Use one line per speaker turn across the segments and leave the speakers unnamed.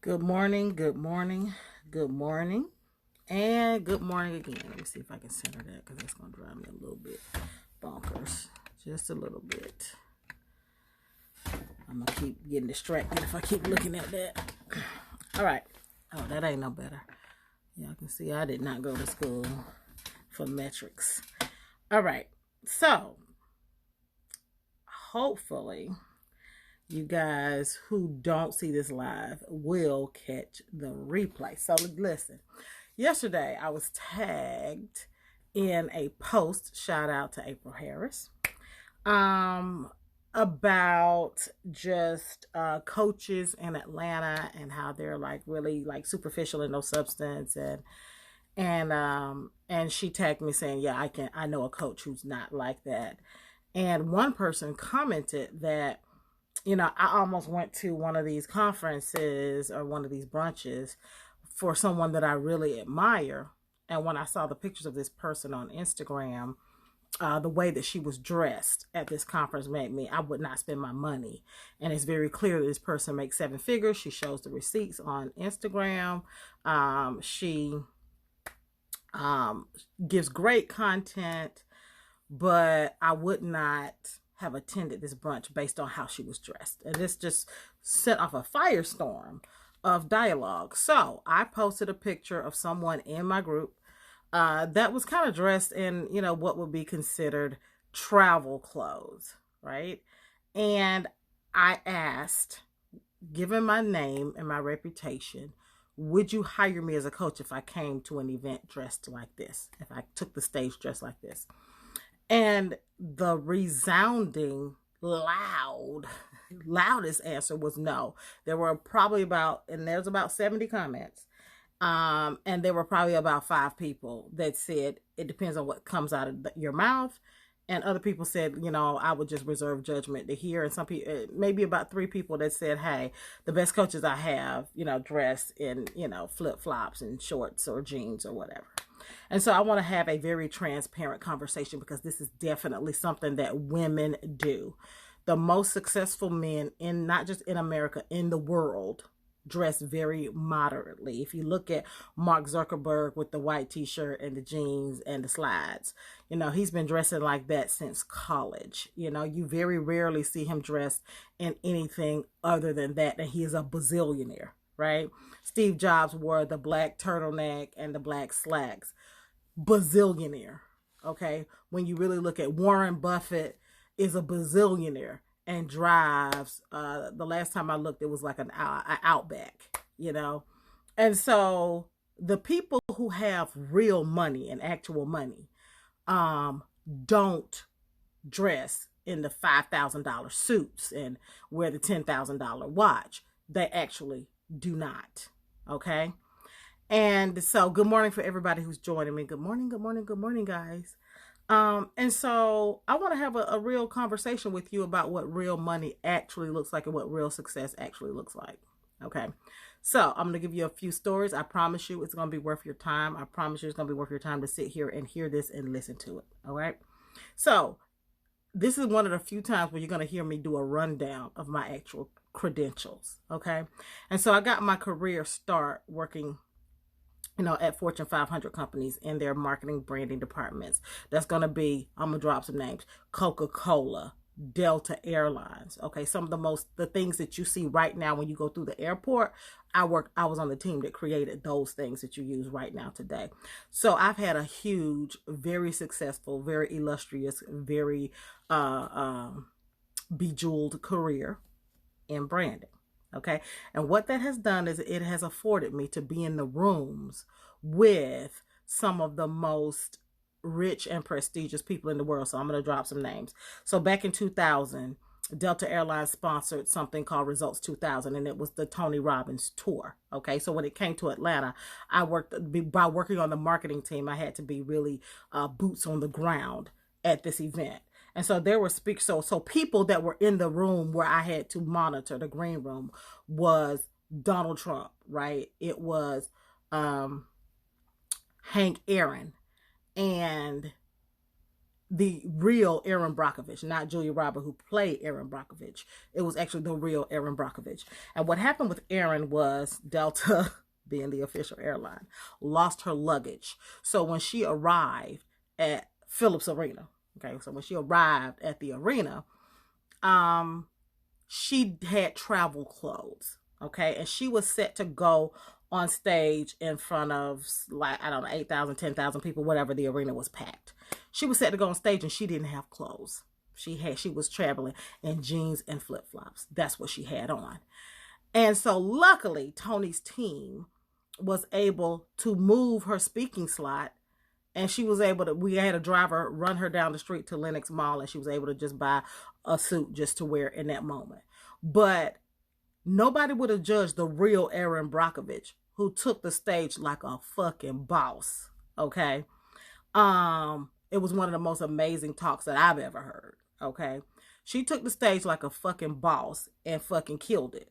Good morning, good morning, good morning, and good morning again. Let me see if I can center that because that's going to drive me a little bit bonkers. Just a little bit. I'm going to keep getting distracted if I keep looking at that. All right. Oh, that ain't no better. Y'all can see I did not go to school for metrics. All right. So, hopefully you guys who don't see this live will catch the replay. So listen, yesterday I was tagged in a post, shout out to April Harris, about just coaches in Atlanta and how they're like really like superficial and no substance, and she tagged me saying, yeah, I know a coach who's not like that. And one person commented that, I almost went to one of these conferences or one of these brunches for someone that I really admire. And when I saw the pictures of this person on Instagram, the way that she was dressed at this conference made me, I would not spend my money. And it's very clear that this person makes 7 figures. She shows the receipts on Instagram. She gives great content, but I would not have attended this brunch based on how she was dressed. And this just set off a firestorm of dialogue. So I posted a picture of someone in my group that was kind of dressed in, what would be considered travel clothes, right? And I asked, given my name and my reputation, would you hire me as a coach if I came to an event dressed like this, if I took the stage dressed like this? And the resounding loudest answer was no. There were probably there's about 70 comments. And there were probably about 5 people that said, it depends on what comes out of your mouth. And other people said, I would just reserve judgment to hear. And some people, maybe about 3 people that said, hey, the best coaches I have, dressed in, flip-flops and shorts or jeans or whatever. And so I want to have a very transparent conversation because this is definitely something that women do. The most successful men not just in America, in the world, dress very moderately. If you look at Mark Zuckerberg with the white t-shirt and the jeans and the slides, he's been dressing like that since college. You very rarely see him dressed in anything other than that. And he is a bazillionaire, right? Steve Jobs wore the black turtleneck and the black slacks. Bazillionaire. Okay. When you really look at Warren Buffett is a bazillionaire and drives, the last time I looked, it was like an Outback, And so the people who have real money and actual money, don't dress in the $5,000 suits and wear the $10,000 watch. They actually do not. Okay. And so good morning for everybody who's joining me. Good morning, good morning, good morning, guys. And so I want to have a real conversation with you about what real money actually looks like and what real success actually looks like. Okay. So I'm going to give you a few stories. I promise you it's going to be worth your time. I promise you it's going to be worth your time to sit here and hear this and listen to it. All right. So this is one of the few times where you're going to hear me do a rundown of my actual credentials. Okay. And so I got my career start working at Fortune 500 companies in their marketing branding departments. That's going to be, I'm going to drop some names, Coca-Cola, Delta Airlines. Okay. Some of the things that you see right now when you go through the airport, I was on the team that created those things that you use right now today. So I've had a huge, very successful, very illustrious, very, bejeweled career in branding. Okay. And what that has done is it has afforded me to be in the rooms with some of the most rich and prestigious people in the world. So I'm going to drop some names. So back in 2000, Delta Airlines sponsored something called Results 2000, and it was the Tony Robbins tour. Okay. So when it came to Atlanta, by working on the marketing team, I had to be really boots on the ground at this event. And so there were speakers. So people that were in the room where I had to monitor, the green room, was Donald Trump, right? It was Hank Aaron and the real Erin Brockovich, not Julia Roberts, who played Erin Brockovich. It was actually the real Erin Brockovich. And what happened with Erin was Delta, being the official airline, lost her luggage. So when she arrived at Phillips Arena, okay, so when she arrived at the arena, she had travel clothes, okay, and she was set to go on stage in front of, like, I don't know, 8,000, 10,000 people, whatever. The arena was packed. She was set to go on stage and she didn't have clothes. She was traveling in jeans and flip-flops. That's what she had on. And so luckily, Tony's team was able to move her speaking slot, and she was able to, we had a driver run her down the street to Lenox Mall, and she was able to just buy a suit just to wear in that moment. But nobody would have judged the real Erin Brockovich, who took the stage like a fucking boss, okay? It was one of the most amazing talks that I've ever heard, okay? She took the stage like a fucking boss and fucking killed it.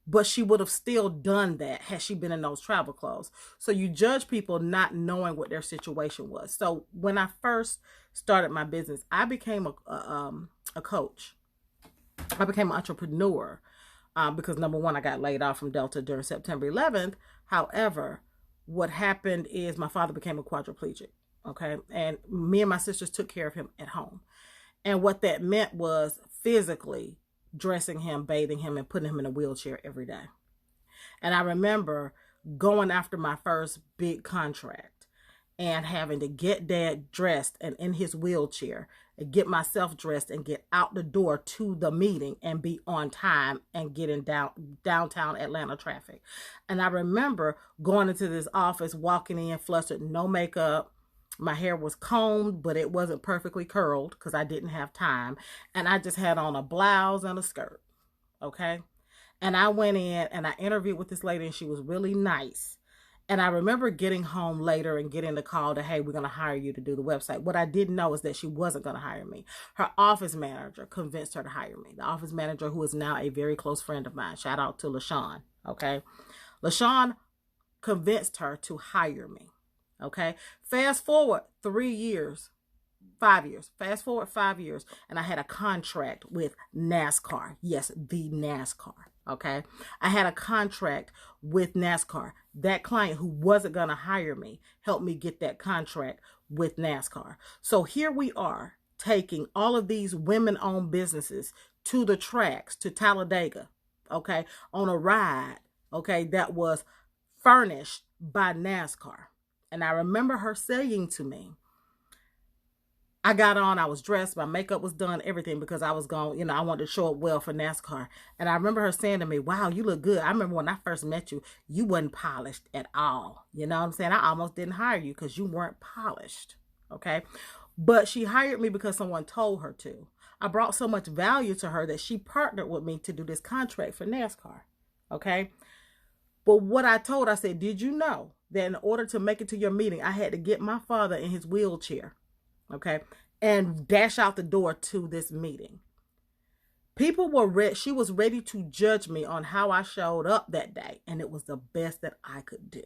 But she would have still done that had she been in those travel clothes. So you judge people not knowing what their situation was. So when I first started my business, I became a coach. I became an entrepreneur. Because number one, I got laid off from Delta during September 11th. However, what happened is my father became a quadriplegic, okay? And me and my sisters took care of him at home. And what that meant was physically dressing him, bathing him, and putting him in a wheelchair every day. And I remember going after my first big contract and having to get Dad dressed and in his wheelchair, and get myself dressed and get out the door to the meeting and be on time and get in downtown Atlanta traffic. And I remember going into this office, walking in flustered, no makeup. My hair was combed, but it wasn't perfectly curled because I didn't have time. And I just had on a blouse and a skirt, okay? And I went in and I interviewed with this lady, and she was really nice. And I remember getting home later and getting the call to, hey, we're going to hire you to do the website. What I didn't know is that she wasn't going to hire me. Her office manager convinced her to hire me. The office manager, who is now a very close friend of mine. Shout out to LaShawn, okay? LaShawn convinced her to hire me, okay? Fast forward 5 years. Fast forward 5 years, and I had a contract with NASCAR. Yes, the NASCAR. Okay. I had a contract with NASCAR. That client who wasn't going to hire me helped me get that contract with NASCAR. So here we are taking all of these women-owned businesses to the tracks, to Talladega, okay, on a ride, okay, that was furnished by NASCAR. And I remember her saying to me, I got on, I was dressed, my makeup was done, everything, because I was going, I wanted to show up well for NASCAR. And I remember her saying to me, wow, you look good. I remember when I first met you, you wasn't polished at all. You know what I'm saying? I almost didn't hire you because you weren't polished. Okay. But she hired me because someone told her to. I brought so much value to her that she partnered with me to do this contract for NASCAR. Okay. But what I said, did you know that in order to make it to your meeting, I had to get my father in his wheelchair, okay, and dash out the door to this meeting? People were she was ready to judge me on how I showed up that day, and it was the best that I could do.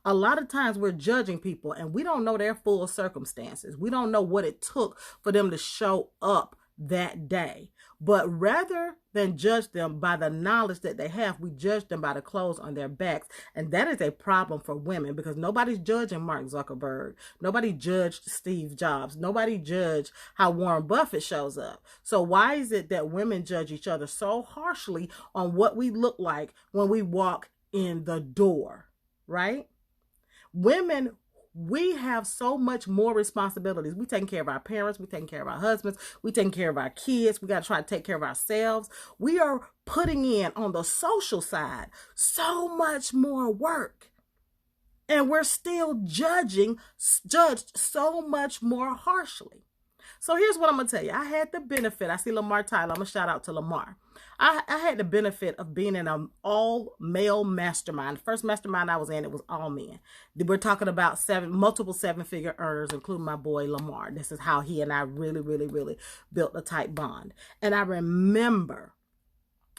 A lot of times we're judging people and we don't know their full circumstances. We don't know what it took for them to show up that day. But rather than judge them by the knowledge that they have, we judge them by the clothes on their backs. And that is a problem for women, because nobody's judging Mark Zuckerberg. Nobody judged Steve Jobs. Nobody judged how Warren Buffett shows up. So why is it that women judge each other so harshly on what we look like when we walk in the door, right? Women, we have so much more responsibilities. We taking care of our parents. We taking care of our husbands. We taking care of our kids. We got to try to take care of ourselves. We are putting in on the social side so much more work. And we're still judged so much more harshly. So here's what I'm going to tell you. I had the benefit. I see Lamar Tyler. I'm going to shout out to Lamar. I had the benefit of being in an all-male mastermind. The first mastermind I was in, it was all men. We're talking about multiple seven-figure earners, including my boy Lamar. This is how he and I really, really, really built a tight bond. And I remember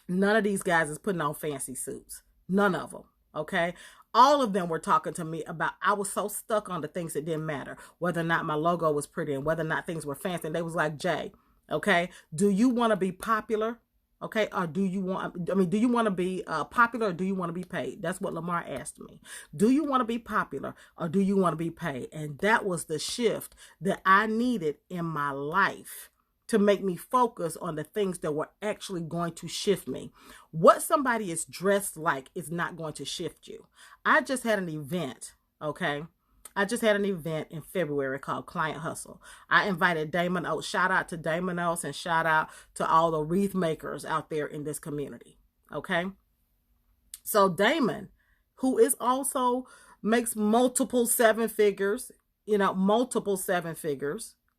none of these guys is putting on fancy suits. None of them. Okay. All of them were talking to me about, I was so stuck on the things that didn't matter, whether or not my logo was pretty and whether or not things were fancy. And they was like, Jay, okay, do you want to be popular? Okay, or do you want to be popular, or do you want to be paid? That's what Lamar asked me. Do you want to be popular, or do you want to be paid? And that was the shift that I needed in my life to make me focus on the things that were actually going to shift me. What somebody is dressed like is not going to shift you. I just had an event, okay? I just had an event in February called Client Hustle. I invited Damon Oates. Shout out to Damon Oates and shout out to all the wreath makers out there in this community. Okay. So Damon, who is also makes multiple seven figures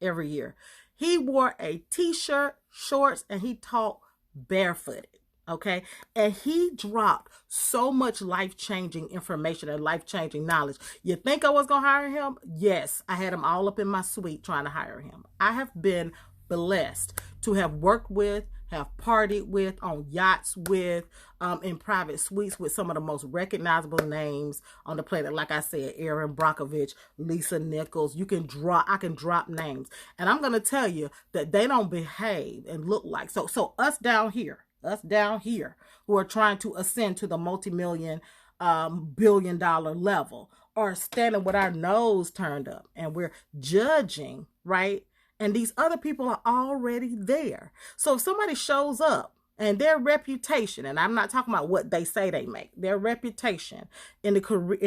every year. He wore a t-shirt, shorts, and he talked barefooted. Okay. And he dropped so much life-changing information and life-changing knowledge. You think I was going to hire him? Yes. I had him all up in my suite trying to hire him. I have been blessed to have worked with, have partied with, on yachts with, in private suites with some of the most recognizable names on the planet. Like I said, Erin Brockovich, Lisa Nichols. I can drop names. And I'm going to tell you that they don't behave and look like. So us down here who are trying to ascend to the multi-million, billion-dollar level are standing with our nose turned up and we're judging, right? And these other people are already there. So if somebody shows up and their reputation, and I'm not talking about what they say they make, their reputation in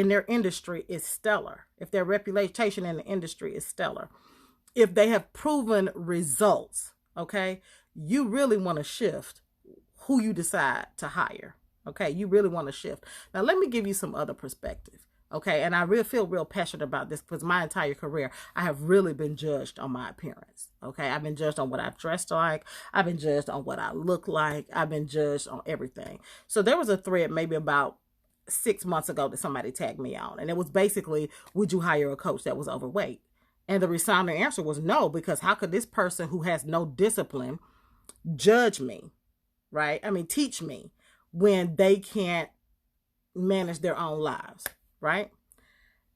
their industry is stellar. If their reputation in the industry is stellar, if they have proven results, okay, you really want to shift who you decide to hire. Okay, you really want to shift. Now, let me give you some other perspective. Okay, and I really feel real passionate about this because my entire career, I have really been judged on my appearance. Okay, I've been judged on what I've dressed like. I've been judged on what I look like. I've been judged on everything. So there was a thread maybe about 6 months ago that somebody tagged me on. And it was basically, would you hire a coach that was overweight? And the resounding answer was no, because how could this person who has no discipline judge me, right? I mean, teach me when they can't manage their own lives, right?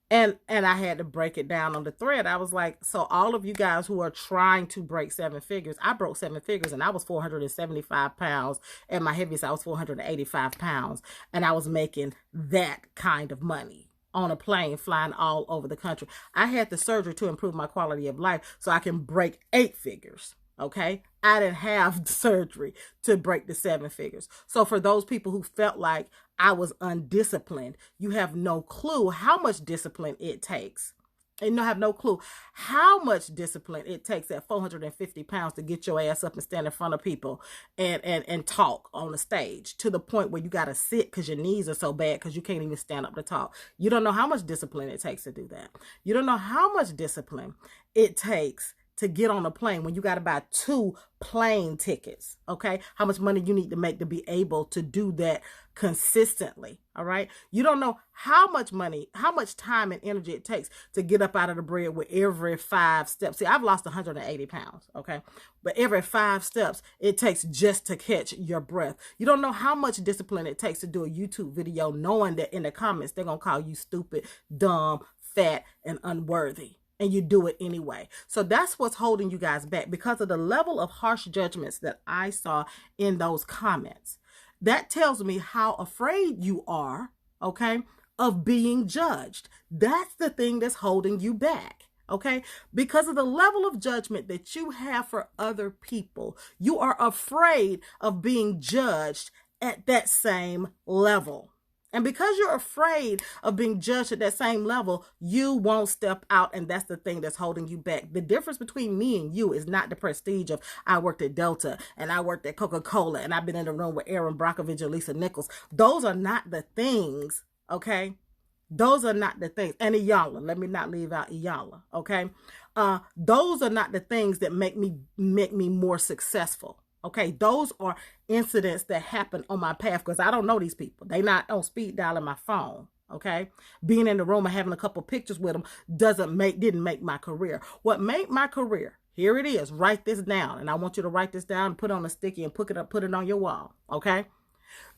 And I had to break it down on the thread. I was like, so all of you guys who are trying to break seven figures, I broke seven figures and I was 475 pounds. At my heaviest, I was 485 pounds. And I was making that kind of money on a plane flying all over the country. I had the surgery to improve my quality of life so I can break 8 figures. Okay. I didn't have the surgery to break the 7 figures. So for those people who felt like I was undisciplined, you have no clue how much discipline it takes. And you have no clue how much discipline it takes at 450 pounds to get your ass up and stand in front of people and talk on the stage to the point where you got to sit because your knees are so bad because you can't even stand up to talk. You don't know how much discipline it takes to do that. You don't know how much discipline it takes to get on a plane when you got to buy 2 plane tickets, okay? How much money you need to make to be able to do that consistently, all right? You don't know how much money, how much time and energy it takes to get up out of the bed with every 5 steps. See, I've lost 180 pounds, okay? But every 5 steps it takes just to catch your breath. You don't know how much discipline it takes to do a YouTube video knowing that in the comments they're going to call you stupid, dumb, fat, and unworthy. And you do it anyway. So that's what's holding you guys back because of the level of harsh judgments that I saw in those comments. That tells me how afraid you are, okay, of being judged. That's the thing that's holding you back, okay? Because of the level of judgment that you have for other people, you are afraid of being judged at that same level. And because you're afraid of being judged at that same level, you won't step out. And that's the thing that's holding you back. The difference between me and you is not the prestige of I worked at Delta and I worked at Coca-Cola and I've been in the room with Erin Brockovich and Lisa Nichols. Those are not the things, okay? Those are not the things. And Iyala, let me not leave out Iyala, okay? Those are not the things that make me more successful. Okay, those are incidents that happen on my path because I don't know these people. They not on speed dial in my phone. Okay, being in the room and having a couple pictures with them didn't make my career. What made my career? Here it is. Write this down, and I want you to write this down, put it on a sticky, and put it on your wall. Okay,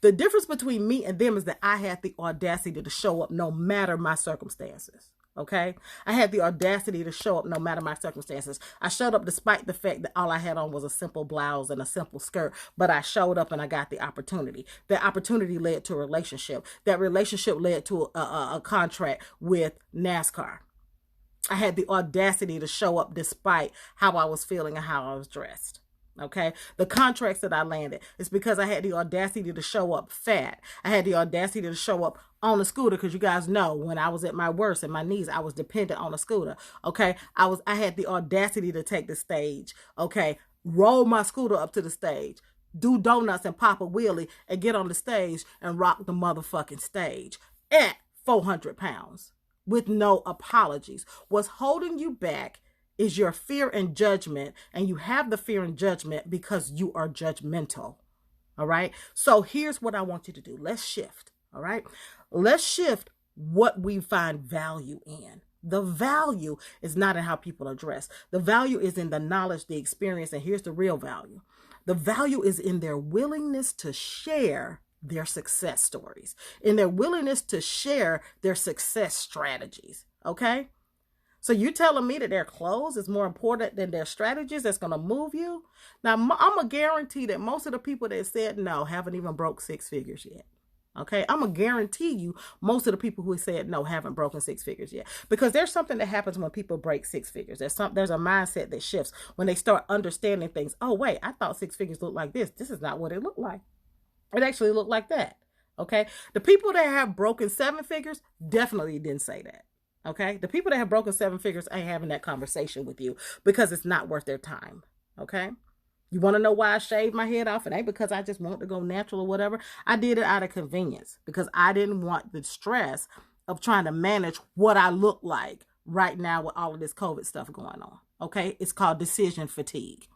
The difference between me and them is that I had the audacity to show up no matter my circumstances. Okay? I had the audacity to show up no matter my circumstances. I showed up despite the fact that all I had on was a simple blouse and a simple skirt, but I showed up and I got the opportunity. That opportunity led to a relationship. That relationship led to a contract with NASCAR. I had the audacity to show up despite how I was feeling and how I was dressed. Okay. The contracts that I landed is because I had the audacity to show up fat. I had the audacity to show up on a scooter, because you guys know when I was at my worst and my knees, I was dependent on a scooter. Okay. I had the audacity to take the stage. Okay. Roll my scooter up to the stage, do donuts and pop a wheelie and get on the stage and rock the motherfucking stage at 400 pounds with no apologies. What's holding you back is your fear and judgment, and you have the fear and judgment because you are judgmental. All right. So here's what I want you to do. Let's shift. All right. Let's shift what we find value in. The value is not in how people are dressed. The value is in the knowledge, the experience, and here's the real value. The value is in their willingness to share their success stories, in their willingness to share their success strategies. Okay. So you're telling me that their clothes is more important than their strategies that's going to move you? Now, I'm going to guarantee that most of the people that said no haven't even broke six figures yet. Okay, I'm going to guarantee you most of the people who said no haven't broken six figures yet. Because there's something that happens when people break six figures. There's a mindset that shifts when they start understanding things. Oh, wait, I thought six figures looked like this. This is not what it looked like. It actually looked like that. Okay, the people that have broken seven figures definitely didn't say that. Okay, the people that have broken seven figures ain't having that conversation with you because it's not worth their time. Okay, you want to know why I shaved my head off? It ain't because I just want to go natural or whatever. I did it out of convenience because I didn't want the stress of trying to manage what I look like right now with all of this COVID stuff going on. Okay, it's called decision fatigue.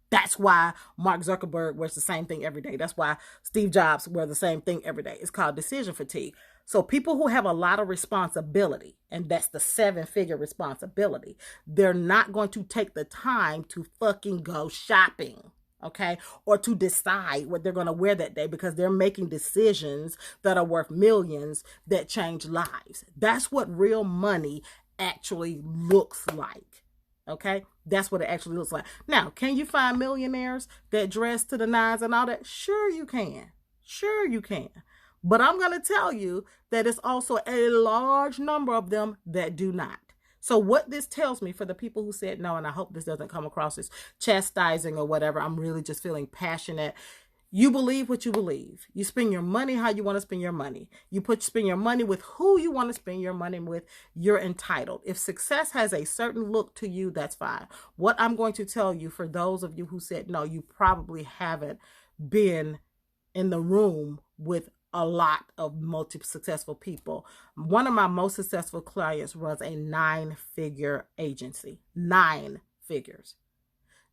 That's why Mark Zuckerberg wears the same thing every day. That's why Steve Jobs wears the same thing every day. It's called decision fatigue. So people who have a lot of responsibility, and that's the seven-figure responsibility, they're not going to take the time to fucking go shopping, okay? Or to decide what they're going to wear that day because they're making decisions that are worth millions that change lives. That's what real money actually looks like. Okay, that's what it actually looks like. Now, can you find millionaires that dress to the nines and all that? Sure you can. Sure you can. But I'm going to tell you that it's also a large number of them that do not. So what this tells me for the people who said no, and I hope this doesn't come across as chastising or whatever, I'm really just feeling passionate. You believe what you believe. You spend your money how you want to spend your money. You spend your money with who you want to spend your money with. You're entitled. If success has a certain look to you, that's fine. What I'm going to tell you, for those of you who said no, you probably haven't been in the room with a lot of multi-successful people. One of my most successful clients runs a 9-figure agency. 9 figures.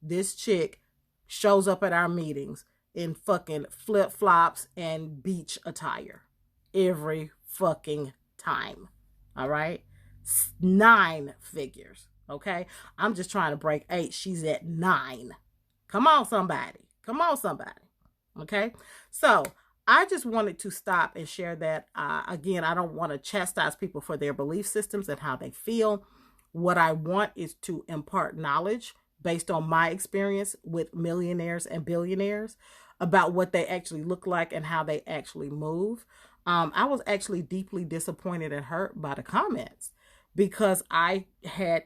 This chick shows up at our meetings in fucking flip-flops and beach attire every fucking time. All right? 9 figures. Okay? I'm just trying to break 8. She's at 9. Come on, somebody. Come on, somebody. Okay? So I just wanted to stop and share that. Again, I don't want to chastise people for their belief systems and how they feel. What I want is to impart knowledge based on my experience with millionaires and billionaires about what they actually look like and how they actually move. I was actually deeply disappointed and hurt by the comments because I had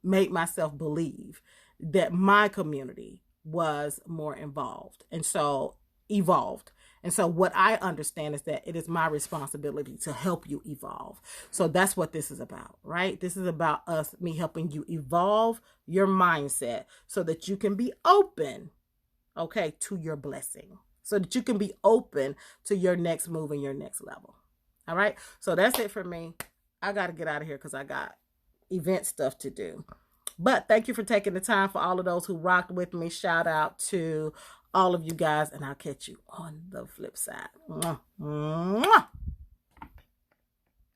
made myself believe that my community was more involved and so evolved. And so what I understand is that it is my responsibility to help you evolve. So that's what this is about, right? This is about me helping you evolve your mindset so that you can be open, okay, to your blessing, so that you can be open to your next move and your next level. All right. So that's it for me. I got to get out of here because I got event stuff to do. But thank you for taking the time. For all of those who rocked with me, shout out to all of you guys, and I'll catch you on the flip side. Mwah. Mwah.